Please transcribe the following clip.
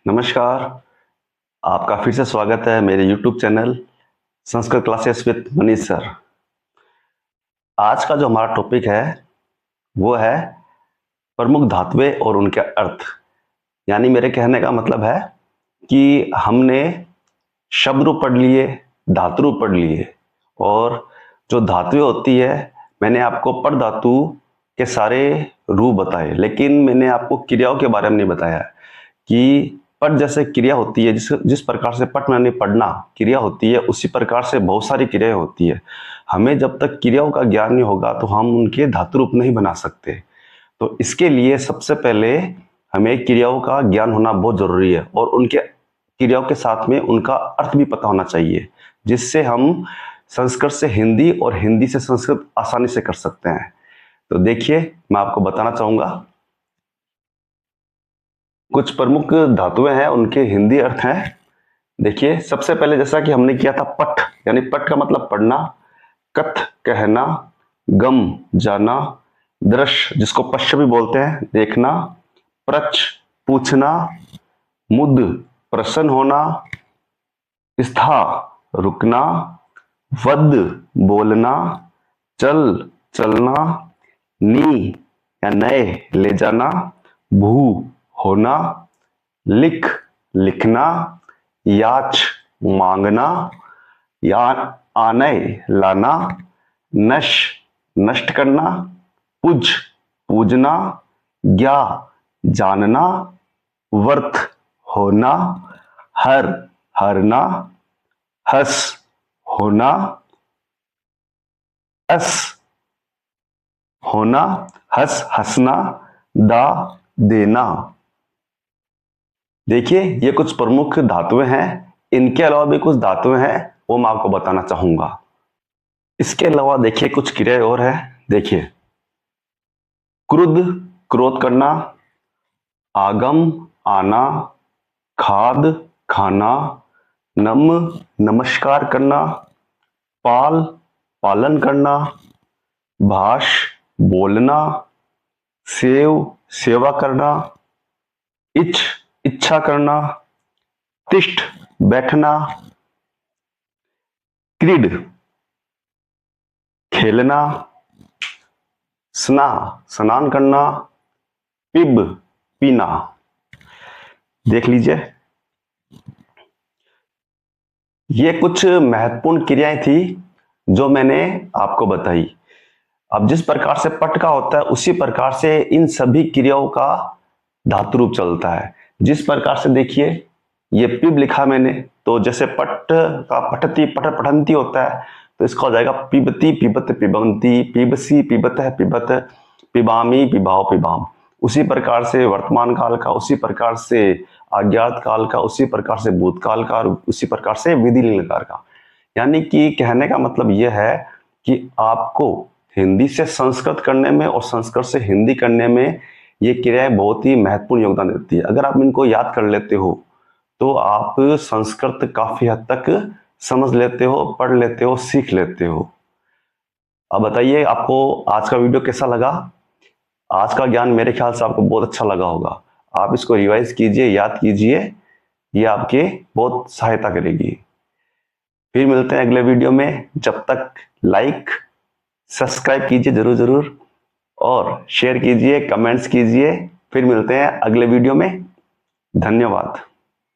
नमस्कार। आपका फिर से स्वागत है मेरे YouTube channel Sanskrit classes with Manish sir. आज का जो हमारा टॉपिक है वो है प्रमुख धातुएं और उनके अर्थ। यानी मेरे कहने का मतलब है कि हमने शब्द रूप पढ़ लिए, धातु रूप पढ़ लिए, और जो धातुएं होती है मैंने आपको पट धातु के सारे रूप बताए, लेकिन मैंने आपको क्रियाओं के बारे में नहीं बताया कि पट जैसे क्रिया होती है, जिस प्रकार से पट माने पढ़ना क्रिया होती है, उसी प्रकार से बहुत सारी क्रियाएं होती है। हमें जब तक क्रियाओं का ज्ञान नहीं होगा तो हम उनके धातु रूप नहीं बना सकते। तो इसके लिए सबसे पहले हमें क्रियाओं का ज्ञान होना बहुत जरूरी है, और उनके क्रियाओं के साथ में उनका अर्थ भी पता होना चाहिए, जिससे हम संस्कृत से हिंदी और हिंदी से संस्कृत आसानी से कर सकते हैं। तो देखिए, मैं आपको बताना चाहूंगा कुछ प्रमुख धातुएं हैं, उनके हिंदी अर्थ हैं। देखिए, सबसे पहले जैसा कि हमने किया था पठ, यानी पठ का मतलब पढ़ना, कथ कहना, गम जाना, दृश्य जिसको पश्च भी बोलते हैं देखना, प्रच पूछना, मुद प्रसन्न होना, स्था रुकना, वद बोलना, चल चलना, नी या नए ले जाना, भू होना, लिख लिखना, याच मांगना, या आनय लाना, नश नष्ट करना, पुज पूजना, ज्ञा जानना, वर्थ होना, हर हरना, हस होना, अस होना, हस हंसना, दा देना। देखिए, ये कुछ प्रमुख धातुएं हैं। इनके अलावा भी कुछ धातुएं हैं, वो मैं आपको बताना चाहूंगा। इसके अलावा देखिए कुछ क्रियाएं और है। देखिए, क्रुद्ध क्रोध करना, आगम आना, खाद खाना, नम नमस्कार करना, पाल पालन करना, भाष बोलना, सेव सेवा करना, इच्छ इच्छा करना, तिष्ठ बैठना, क्रीड खेलना, स्ना स्नान करना, पिब पीना। देख लीजिए, ये कुछ महत्वपूर्ण क्रियाएं थी जो मैंने आपको बताई। अब जिस प्रकार से पट का होता है उसी प्रकार से इन सभी क्रियाओं का धातु रूप चलता है। जिस प्रकार से देखिए, ये पिब लिखा मैंने, तो जैसे पट का पठती पठ पठंती होता है, तो इसका हो जाएगा पिबती पिबत पिबंती, पिबसी पिबत पिबत, पिबामी पिबाओ पिबाम। उसी प्रकार से वर्तमान काल का, उसी प्रकार से अज्ञात काल का, उसी प्रकार से भूतकाल का, उसी प्रकार से विधिलिंगकार का। यानी कि कहने का मतलब यह है कि आपको हिंदी से संस्कृत करने में और संस्कृत से हिंदी करने में ये क्रियाएं बहुत ही महत्वपूर्ण योगदान देती है। अगर आप इनको याद कर लेते हो तो आप संस्कृत काफी हद तक समझ लेते हो, पढ़ लेते हो, सीख लेते हो। अब बताइए, आपको आज का वीडियो कैसा लगा? आज का ज्ञान मेरे ख्याल से आपको बहुत अच्छा लगा होगा। आप इसको रिवाइज कीजिए, याद कीजिए, ये आपके बहुत सहायता करेगी। फिर मिलते हैं अगले वीडियो में। जब तक लाइक सब्सक्राइब कीजिए जरूर जरूर, और शेयर कीजिए, कमेंट्स कीजिए। फिर मिलते हैं अगले वीडियो में। धन्यवाद।